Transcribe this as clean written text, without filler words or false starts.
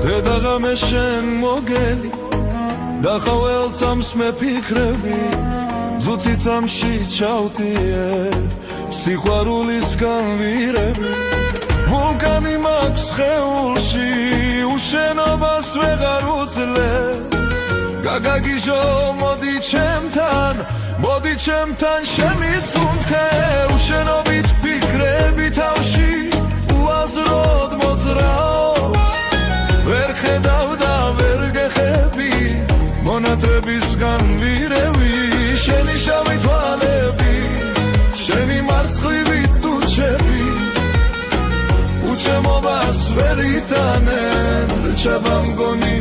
დედაღამე შენ მოგელი და ხავალ წამს მეფიქრები ზუთი წამში ჩავდიე სიყვარულისგან ვირები ვულკანი მაქვს ხეულში უშენობას ვეღარ უძლე გაგაგიჟო მოდი ჩემთან შემისუნთქე უშენობით ფიქრები თავში უაზროდ მოძრაობს ვერ ხედავ და ვერ გეხები მონატრებისგან ვირევი შენი შავი თვალები შენი მარცხლივი ტუჩები უჩემობას ვერ იტანენ რჩება მგონი